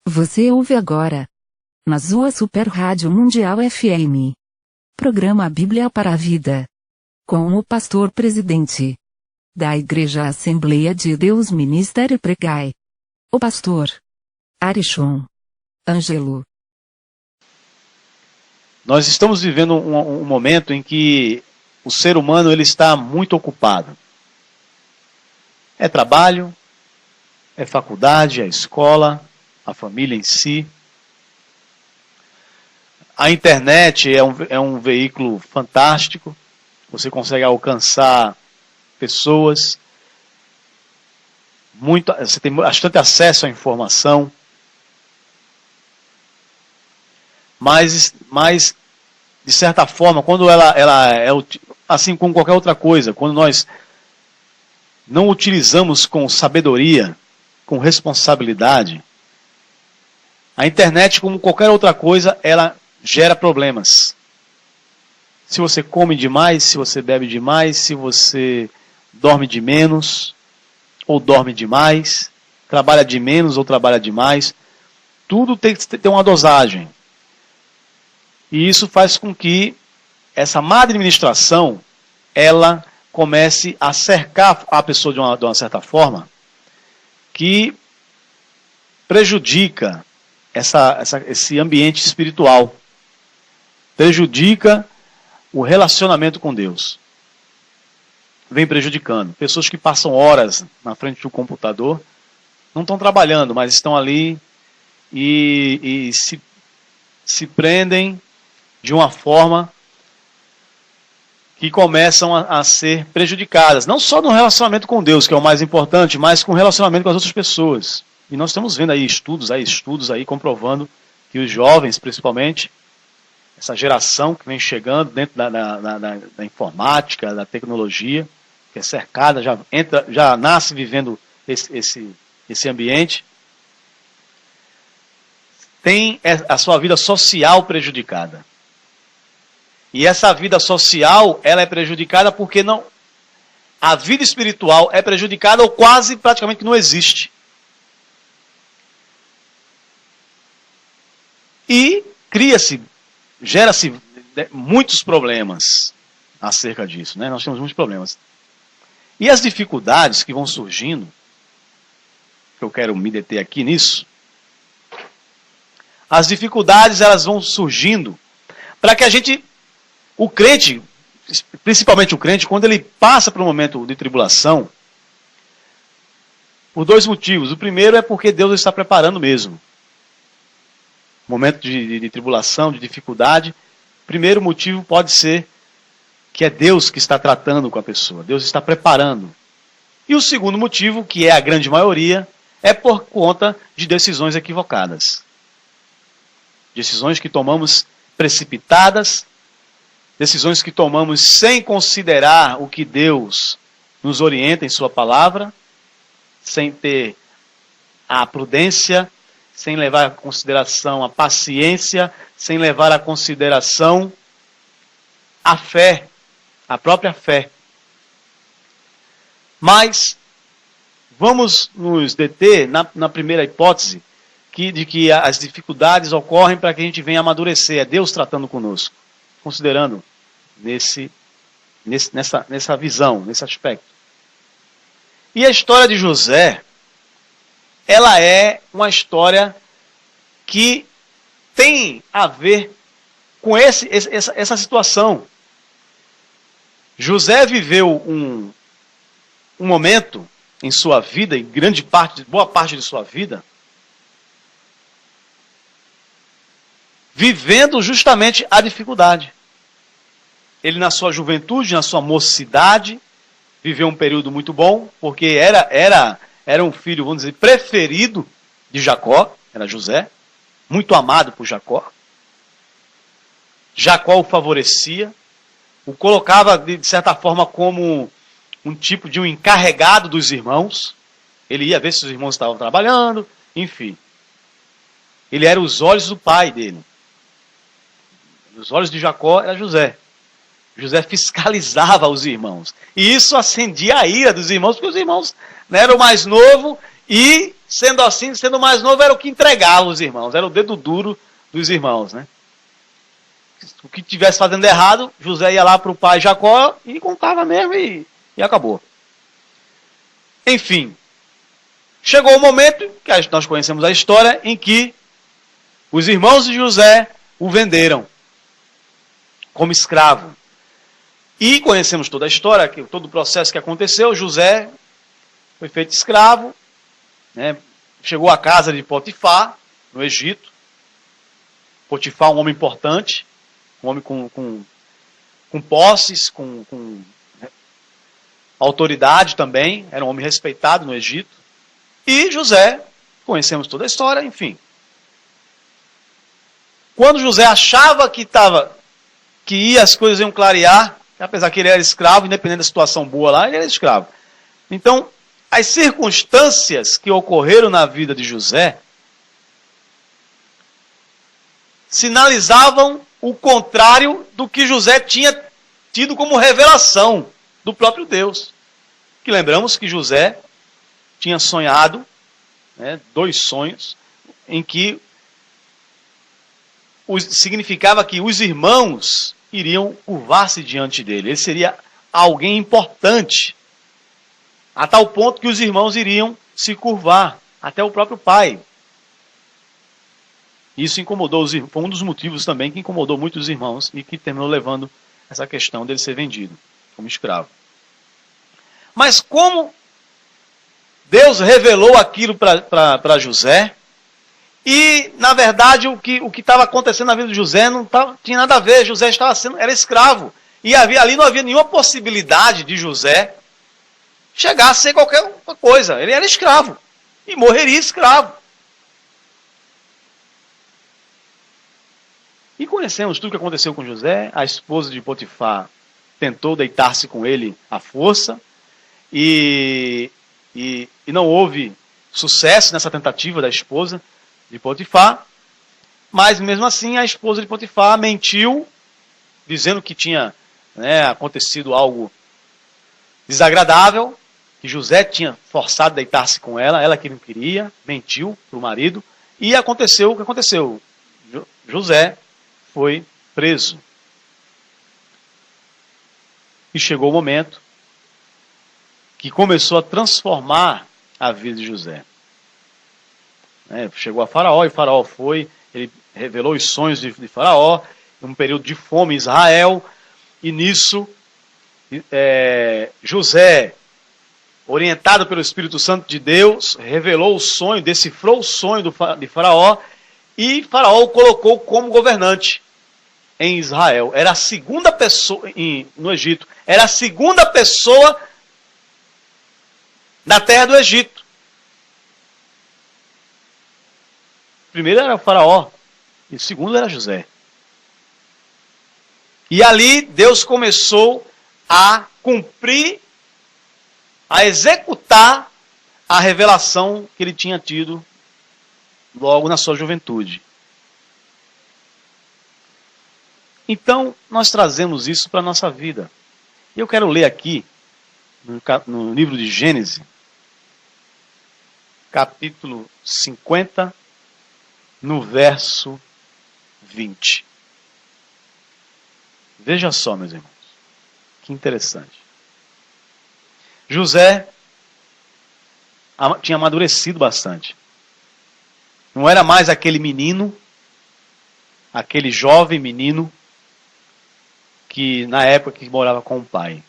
Você ouve agora, na sua Super Rádio Mundial FM, programa Bíblia para a Vida, com o pastor presidente da Igreja Assembleia de Deus Ministério Pregai, o pastor Arishon Ângelo. Nós estamos vivendo um momento em que o ser humano ele está muito ocupado. É trabalho, é faculdade, é escola, a família em si. A internet é um veículo fantástico. Você consegue alcançar pessoas. Você tem bastante acesso à informação. Mas de certa forma, quando ela é assim como qualquer outra coisa, quando nós não utilizamos com sabedoria, com responsabilidade, a internet, como qualquer outra coisa, ela gera problemas. Se você come demais, se você bebe demais, se você dorme de menos, ou dorme demais, trabalha de menos ou trabalha demais, tudo tem que ter uma dosagem. E isso faz com que essa má administração, ela comece a cercar a pessoa de uma certa forma, que prejudica esse ambiente espiritual, prejudica o relacionamento com Deus. Vem prejudicando. Pessoas que passam horas na frente do computador, não estão trabalhando, mas estão ali e se prendem de uma forma que começam a ser prejudicadas. Não só no relacionamento com Deus, que é o mais importante, mas com o relacionamento com as outras pessoas. E nós estamos vendo aí estudos aí comprovando que os jovens, principalmente, essa geração que vem chegando dentro da informática, da tecnologia, que é cercada, já nasce vivendo esse ambiente, tem a sua vida social prejudicada. E essa vida social, ela é prejudicada porque a vida espiritual é prejudicada ou quase praticamente não existe. E gera-se muitos problemas acerca disso, né? Nós temos muitos problemas. E as dificuldades que vão surgindo, que eu quero me deter aqui nisso, as dificuldades elas vão surgindo para que o crente, principalmente o crente, quando ele passa por um momento de tribulação, por dois motivos. O primeiro é porque Deus está preparando mesmo. Momento de tribulação, de dificuldade. O primeiro motivo pode ser que é Deus que está tratando com a pessoa. Deus está preparando. E o segundo motivo, que é a grande maioria, é por conta de decisões equivocadas. Decisões que tomamos precipitadas, decisões que tomamos sem considerar o que Deus nos orienta em sua palavra, sem ter a prudência, sem levar em consideração a paciência, sem levar em consideração a fé, a própria fé. Mas vamos nos deter na primeira hipótese, de que as dificuldades ocorrem para que a gente venha amadurecer. É Deus tratando conosco, considerando nessa visão, nesse aspecto. E a história de José, ela é uma história que tem a ver com essa situação. José viveu um momento em sua vida, em boa parte de sua vida, vivendo justamente a dificuldade. Ele, na sua juventude, na sua mocidade, viveu um período muito bom, porque era um filho, vamos dizer, preferido de Jacó, era José, muito amado por Jacó. Jacó o favorecia, o colocava, de certa forma, como um tipo de um encarregado dos irmãos. Ele ia ver se os irmãos estavam trabalhando, enfim. Ele era os olhos do pai dele. Os olhos de Jacó era José. José fiscalizava os irmãos. E isso acendia a ira dos irmãos, porque os irmãos eram o mais novo e sendo assim, sendo mais novo, era o que entregava os irmãos, era o dedo duro dos irmãos, né? O que estivesse fazendo errado, José ia lá para o pai Jacó e contava mesmo e acabou. Enfim, chegou o momento, que nós conhecemos a história, em que os irmãos de José o venderam como escravo. E conhecemos toda a história, todo o processo que aconteceu. José foi feito escravo, né? Chegou à casa de Potifar, no Egito. Potifar, um homem importante, um homem com posses, com autoridade também, era um homem respeitado no Egito. E José, conhecemos toda a história, enfim. Quando José achava que as coisas iam clarear, apesar que ele era escravo, independente da situação boa lá, ele era escravo. Então, as circunstâncias que ocorreram na vida de José sinalizavam o contrário do que José tinha tido como revelação do próprio Deus. Que lembramos que José tinha sonhado, né, 2 sonhos, em que significava que os irmãos iriam curvar-se diante dele. Ele seria alguém importante, a tal ponto que os irmãos iriam se curvar, até o próprio pai. Isso incomodou os irmãos, foi um dos motivos também que incomodou muito os irmãos e que terminou levando essa questão dele ser vendido como escravo. Mas como Deus revelou aquilo para José, e, na verdade, o que estava acontecendo na vida de José não tinha nada a ver. José era escravo. E ali não havia nenhuma possibilidade de José chegar a ser qualquer coisa. Ele era escravo. E morreria escravo. E conhecemos tudo o que aconteceu com José. A esposa de Potifar tentou deitar-se com ele à força. E não houve sucesso nessa tentativa da esposa de Potifar, mas mesmo assim a esposa de Potifar mentiu, dizendo que tinha, né, acontecido algo desagradável, que José tinha forçado a deitar-se com ela que não queria, mentiu para o marido, e aconteceu o que aconteceu. José foi preso. E chegou o momento que começou a transformar a vida de José. Chegou a Faraó, e Faraó ele revelou os sonhos de Faraó, um período de fome em Israel, e nisso José, orientado pelo Espírito Santo de Deus, revelou o sonho, decifrou o sonho de Faraó, e Faraó o colocou como governante em Israel. Era a segunda pessoa, no Egito, era a segunda pessoa na terra do Egito. O primeiro era o Faraó, e o segundo era José. E ali Deus começou a cumprir, a executar a revelação que ele tinha tido logo na sua juventude. Então, nós trazemos isso para a nossa vida. E eu quero ler aqui, no livro de Gênesis, capítulo 50, no verso 20. Veja só, meus irmãos, que interessante. José tinha amadurecido bastante. Não era mais aquele menino, aquele jovem menino, que na época que morava com o pai.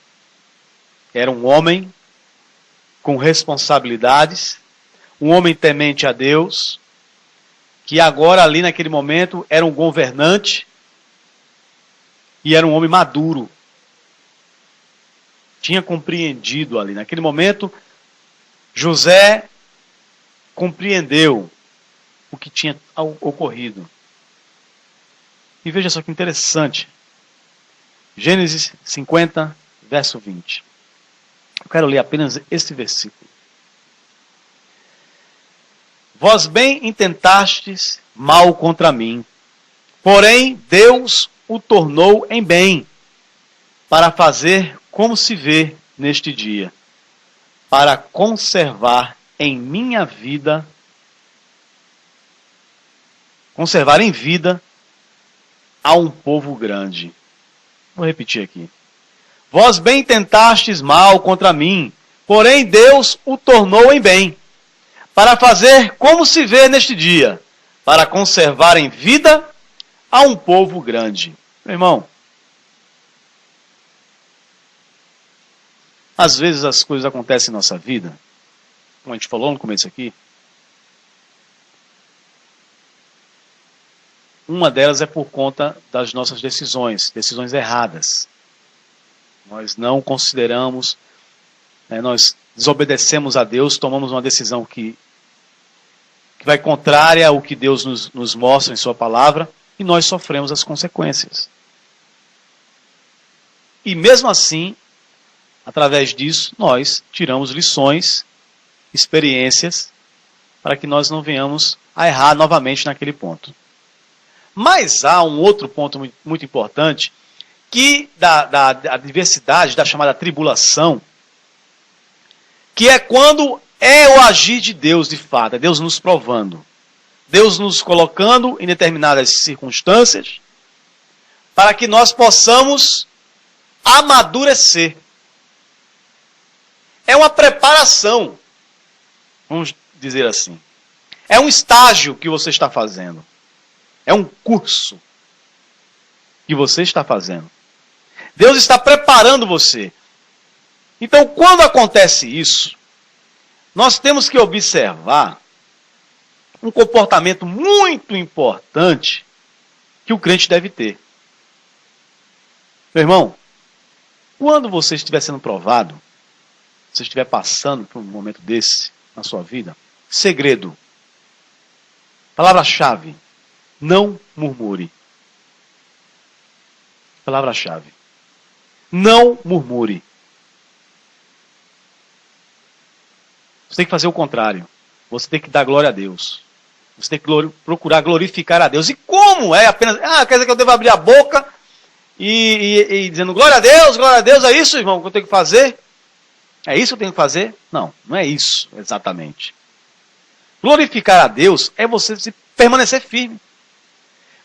Era um homem com responsabilidades, um homem temente a Deus, que agora ali naquele momento era um governante e era um homem maduro. Tinha compreendido ali. Naquele momento, José compreendeu o que tinha ocorrido. E veja só que interessante. Gênesis 50, verso 20. Eu quero ler apenas este versículo. Vós bem intentastes mal contra mim, porém Deus o tornou em bem, para fazer como se vê neste dia, para conservar em minha vida conservar em vida a um povo grande. Vou repetir aqui. Vós bem tentastes mal contra mim, porém Deus o tornou em bem, para fazer como se vê neste dia, para conservar em vida a um povo grande. Meu irmão, às vezes as coisas acontecem em nossa vida, como a gente falou no começo aqui, uma delas é por conta das nossas decisões erradas. Nós não consideramos, nós desobedecemos a Deus, tomamos uma decisão que vai contrária ao que Deus nos mostra em sua palavra, e nós sofremos as consequências. E mesmo assim, através disso, nós tiramos lições, experiências, para que nós não venhamos a errar novamente naquele ponto. Mas há um outro ponto muito importante, que da adversidade, da chamada tribulação, que é quando é o agir de Deus de fato, é Deus nos provando, Deus nos colocando em determinadas circunstâncias, para que nós possamos amadurecer. É uma preparação, vamos dizer assim. É um estágio que você está fazendo. É um curso que você está fazendo. Deus está preparando você. Então, quando acontece isso, nós temos que observar um comportamento muito importante que o crente deve ter. Meu irmão, quando você estiver sendo provado, você estiver passando por um momento desse na sua vida, segredo, palavra-chave, não murmure. Palavra-chave. Não murmure. Você tem que fazer o contrário. Você tem que dar glória a Deus. Você tem que procurar glorificar a Deus. E como é apenas... quer dizer que eu devo abrir a boca e dizendo glória a Deus, é isso, irmão, que eu tenho que fazer? É isso que eu tenho que fazer? Não, não é isso exatamente. Glorificar a Deus é você permanecer firme.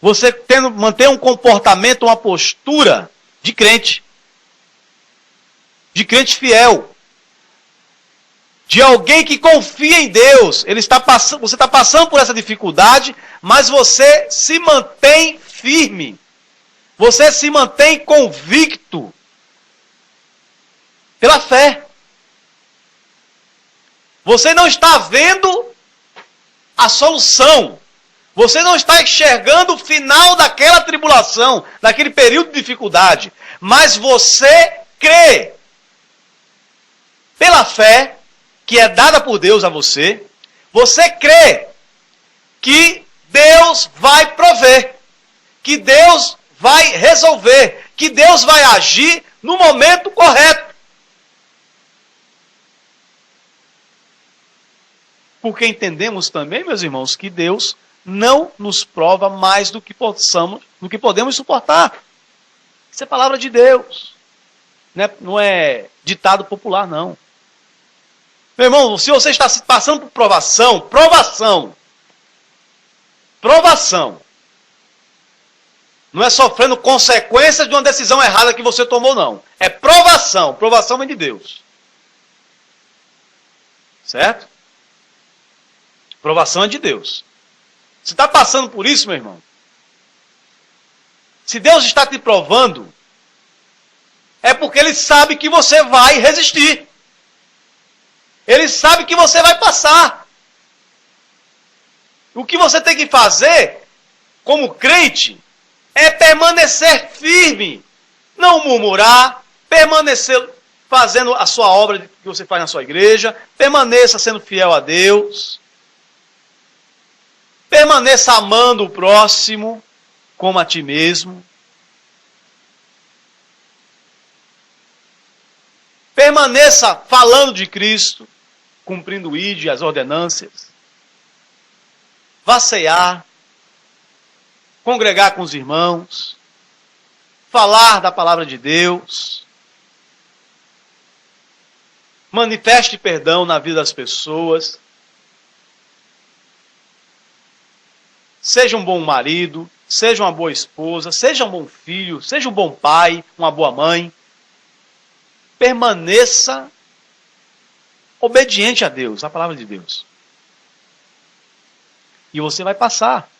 Você manter um comportamento, uma postura de crente fiel, de alguém que confia em Deus. Você está passando por essa dificuldade, mas você se mantém firme. Você se mantém convicto pela fé. Você não está vendo a solução. Você não está enxergando o final daquela tribulação, daquele período de dificuldade. Mas você crê, pela fé, que é dada por Deus a você, você crê que Deus vai prover, que Deus vai resolver, que Deus vai agir no momento correto. Porque entendemos também, meus irmãos, que Deus não nos prova mais do que podemos suportar. Isso é palavra de Deus. Não é ditado popular, não. Meu irmão, se você está passando por provação. Não é sofrendo consequências de uma decisão errada que você tomou, não. É provação. Provação vem de Deus. Certo? Provação é de Deus. Você está passando por isso, meu irmão? Se Deus está te provando, é porque Ele sabe que você vai resistir. Ele sabe que você vai passar. O que você tem que fazer, como crente, é permanecer firme. Não murmurar, permanecer fazendo a sua obra que você faz na sua igreja, permaneça sendo fiel a Deus, permaneça amando o próximo como a ti mesmo. Permaneça falando de Cristo, cumprindo o ID, as ordenâncias. Vá cear, congregar com os irmãos, falar da palavra de Deus. Manifeste perdão na vida das pessoas. seja um bom marido, seja uma boa esposa, seja um bom filho, seja um bom pai, uma boa mãe. Permaneça obediente a Deus, a palavra de Deus. E você vai passar.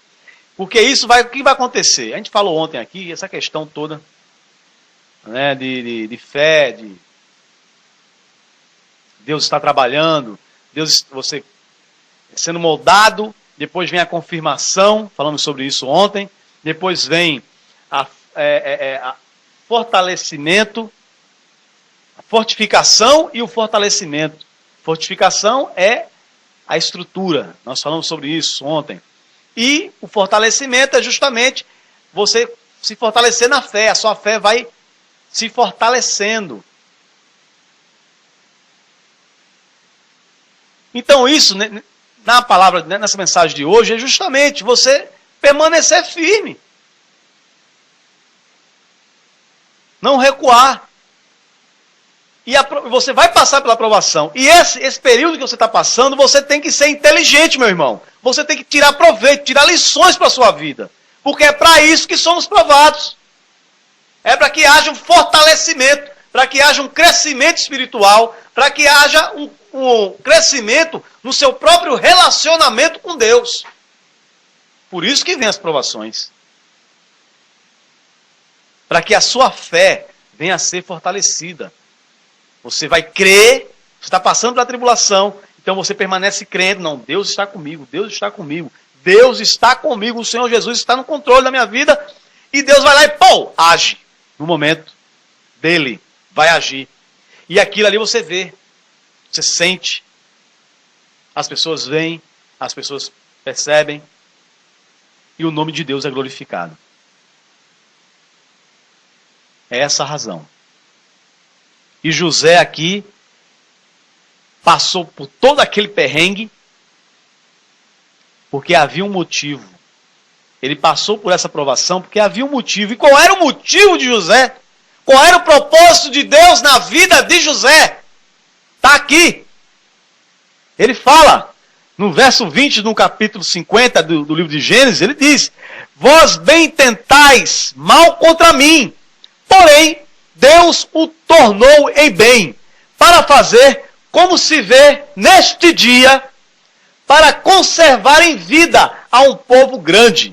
Porque o que vai acontecer? A gente falou ontem aqui, essa questão toda, né, de fé, de Deus está trabalhando, você sendo moldado, depois vem a confirmação, falamos sobre isso ontem, depois vem a fortalecimento, a fortificação e o fortalecimento. Fortificação é a estrutura, nós falamos sobre isso ontem. E o fortalecimento é justamente você se fortalecer na fé, a sua fé vai se fortalecendo. Então isso, na palavra, nessa mensagem de hoje, é justamente você permanecer firme. Não recuar. E você vai passar pela aprovação. E esse período que você está passando, você tem que ser inteligente, meu irmão. Você tem que tirar proveito, tirar lições para a sua vida. Porque é para isso que somos provados. É para que haja um fortalecimento, para que haja um crescimento espiritual, para que haja um crescimento no seu próprio relacionamento com Deus. Por isso que vem as provações. Para que a sua fé venha a ser fortalecida. Você vai crer, você está passando pela tribulação, então você permanece crendo. Não, Deus está comigo, Deus está comigo, Deus está comigo, o Senhor Jesus está no controle da minha vida, e Deus vai lá e, pô, age. No momento dele, vai agir. E aquilo ali você vê, você sente, as pessoas veem, as pessoas percebem, e o nome de Deus é glorificado. É essa a razão. E José aqui passou por todo aquele perrengue porque havia um motivo. Ele passou por essa provação porque havia um motivo. E qual era o motivo de José? Qual era o propósito de Deus na vida de José? Está aqui. Ele fala, no verso 20, no capítulo 50 do livro de Gênesis, ele diz: vós bem tentais mal contra mim, porém Deus o tornou em bem, para fazer como se vê neste dia, para conservar em vida a um povo grande.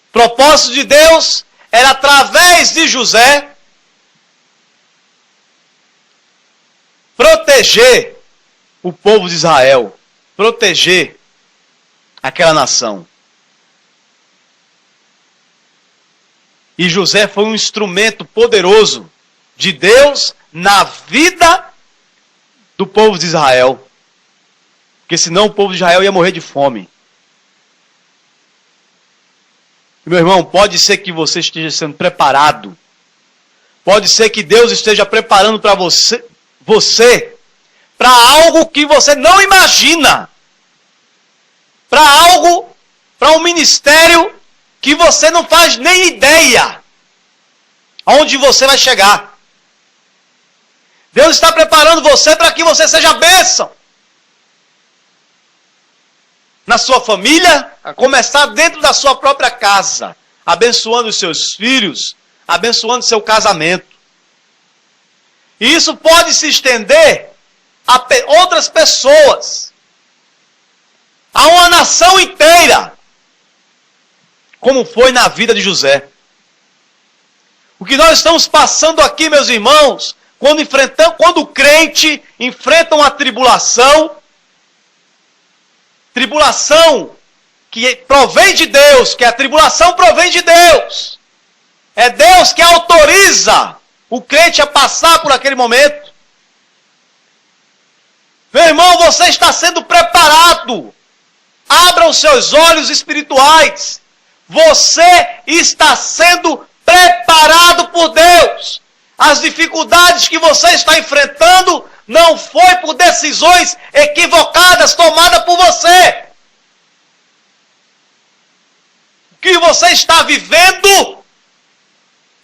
O propósito de Deus era, através de José, proteger o povo de Israel, proteger aquela nação. E José foi um instrumento poderoso de Deus na vida do povo de Israel. Porque senão o povo de Israel ia morrer de fome. E, meu irmão, pode ser que você esteja sendo preparado. Pode ser que Deus esteja preparando para você para algo que você não imagina. Para um ministério que você não faz nem ideia aonde você vai chegar. Deus está preparando você para que você seja bênção. Na sua família, a começar dentro da sua própria casa, abençoando os seus filhos, abençoando seu casamento. E isso pode se estender a outras pessoas, a uma nação inteira, como foi na vida de José. O que nós estamos passando aqui, meus irmãos, quando o crente enfrenta uma tribulação que provém de Deus, que a tribulação provém de Deus. É Deus que autoriza o crente a passar por aquele momento. Meu irmão, você está sendo preparado. Abra os seus olhos espirituais. Você está sendo preparado por Deus. As dificuldades que você está enfrentando não foi por decisões equivocadas tomadas por você. O que você está vivendo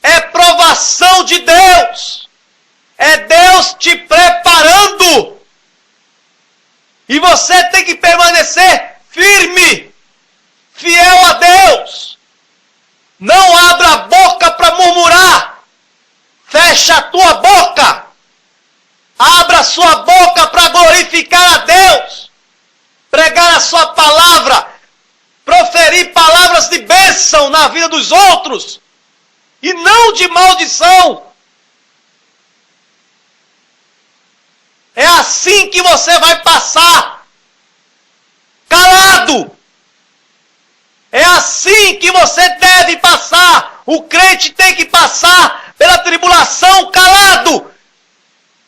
é provação de Deus. É Deus te preparando. E você tem que permanecer firme na vida dos outros e não de maldição. É assim que você vai passar, calado. É assim que você deve passar. O crente tem que passar pela tribulação calado.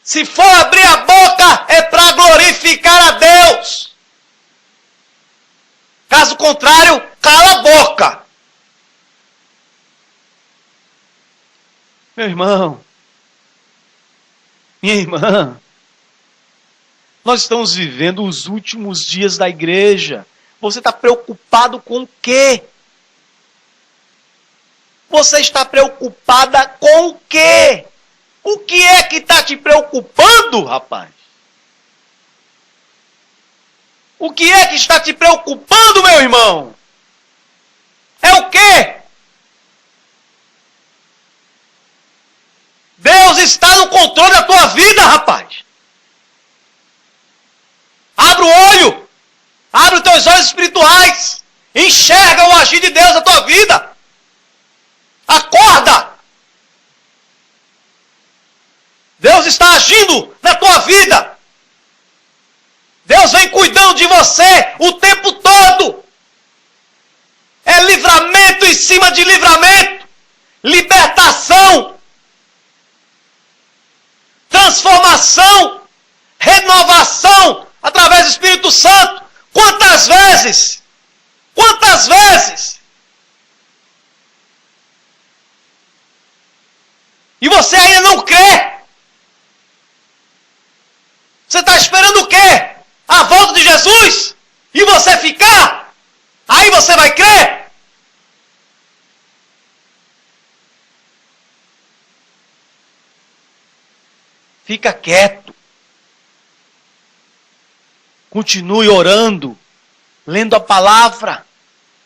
Se for abrir a boca, é para glorificar a Deus. Caso contrário, cala a boca. Meu irmão, minha irmã, nós estamos vivendo os últimos dias da igreja. Você está preocupado com o quê? Você está preocupada com o quê? O que é que está te preocupando, rapaz? O que é que está te preocupando, meu irmão? É o quê? Deus está no controle da tua vida, rapaz. Abre o olho. Abre os teus olhos espirituais. Enxerga o agir de Deus na tua vida. Acorda. Deus está agindo na tua vida. Deus vem cuidando de você o tempo todo. É livramento em cima de livramento. Libertação. Transformação. Renovação através do Espírito Santo. Quantas vezes? Quantas vezes? E você ainda não crê? Você está esperando o quê? A volta de Jesus? E você ficar? Aí você vai crer? Fica quieto. Continue orando, lendo a palavra,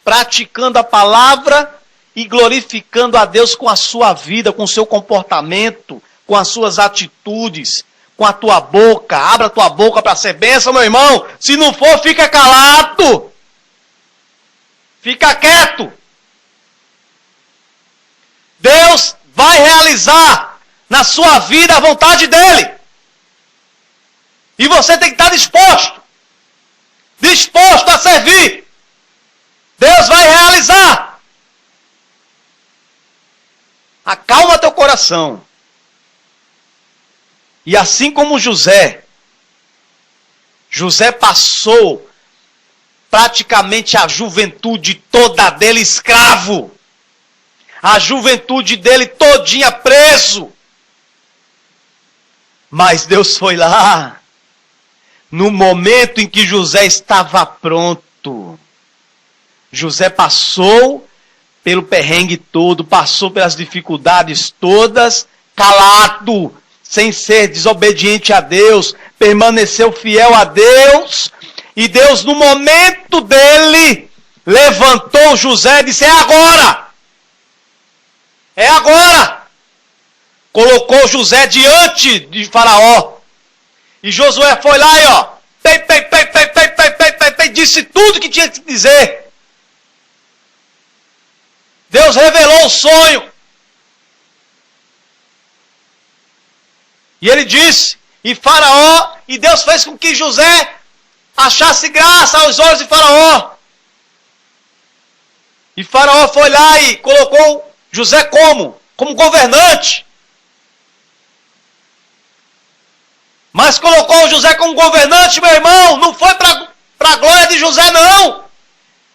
praticando a palavra e glorificando a Deus com a sua vida, com o seu comportamento, com as suas atitudes, com a tua boca. Abra a tua boca para ser bênção, meu irmão. Se não for, fica calado. Fica quieto. Deus vai realizar na sua vida a vontade dele. E você tem que estar disposto. Disposto a servir. Deus vai realizar. Acalma teu coração. E assim como José passou praticamente a juventude toda dele escravo. A juventude dele todinha preso. Mas Deus foi lá. No momento em que José estava pronto. José passou pelo perrengue todo, passou pelas dificuldades todas, calado, sem ser desobediente a Deus, permaneceu fiel a Deus, e Deus, no momento dele, levantou José e disse: é agora! É agora! Colocou José diante de Faraó. E Josué foi lá e ó, disse tudo que tinha que dizer. Deus revelou o sonho. E ele disse, e Faraó, e Deus fez com que José achasse graça aos olhos de Faraó. E Faraó foi lá e colocou José como governante. Mas colocou José como governante, meu irmão, não foi para a glória de José, não.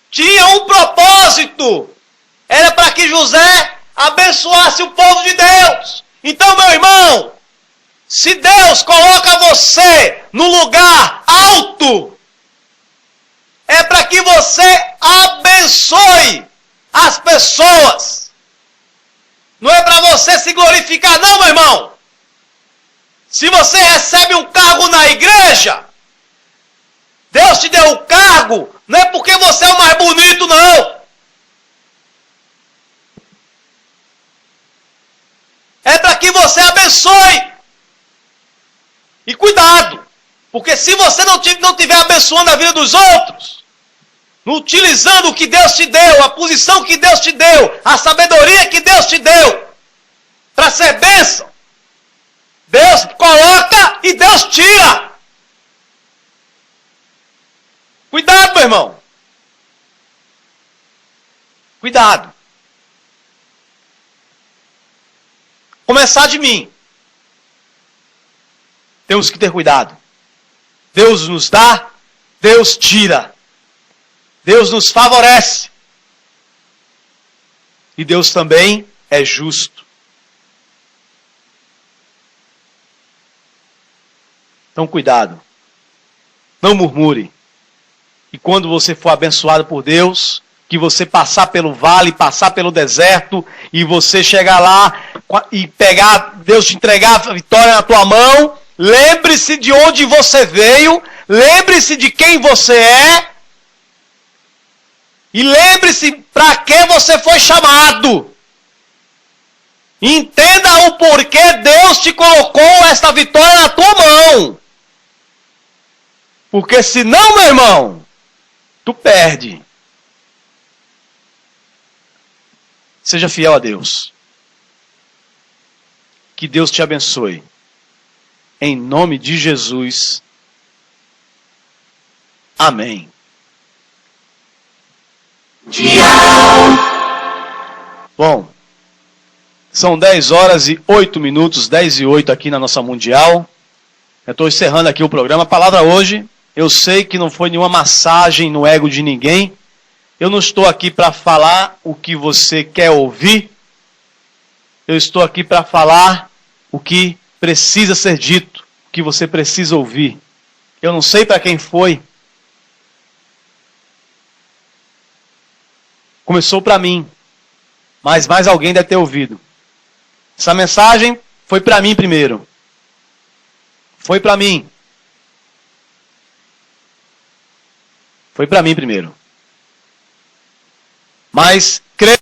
Tinha um propósito. Era para que José abençoasse o povo de Deus. Então, meu irmão, se Deus coloca você no lugar alto, é para que você abençoe as pessoas. Não é para você se glorificar, não, meu irmão. Se você recebe um cargo na igreja, Deus te deu o cargo, não é porque você é o mais bonito, não. É para que você abençoe. E cuidado, porque se você não estiver abençoando a vida dos outros, utilizando o que Deus te deu, a posição que Deus te deu, a sabedoria que Deus te deu, para ser bênção. Deus coloca e Deus tira. Cuidado, meu irmão. Cuidado. Começar de mim. Temos que ter cuidado. Deus nos dá, Deus tira. Deus nos favorece. E Deus também é justo. Então, cuidado. Não murmure. E quando você for abençoado por Deus, que você passar pelo vale, passar pelo deserto, e você chegar lá e pegar, Deus te entregar a vitória na tua mão, lembre-se de onde você veio, lembre-se de quem você é, e lembre-se para que você foi chamado. Entenda o porquê Deus te colocou esta vitória na tua mão. Porque senão, meu irmão, tu perde. Seja fiel a Deus. Que Deus te abençoe. Em nome de Jesus. Amém. Bom, são 10 horas e 8 minutos, 10 e 8 aqui na nossa Mundial. Eu estou encerrando aqui o programa. A palavra hoje, eu sei que não foi nenhuma massagem no ego de ninguém. Eu não estou aqui para falar o que você quer ouvir. Eu estou aqui para falar o que precisa ser dito, o que você precisa ouvir. Eu não sei para quem foi. Começou para mim, mas mais alguém deve ter ouvido. Essa mensagem foi para mim primeiro. Foi para mim. Foi para mim primeiro. Mas creio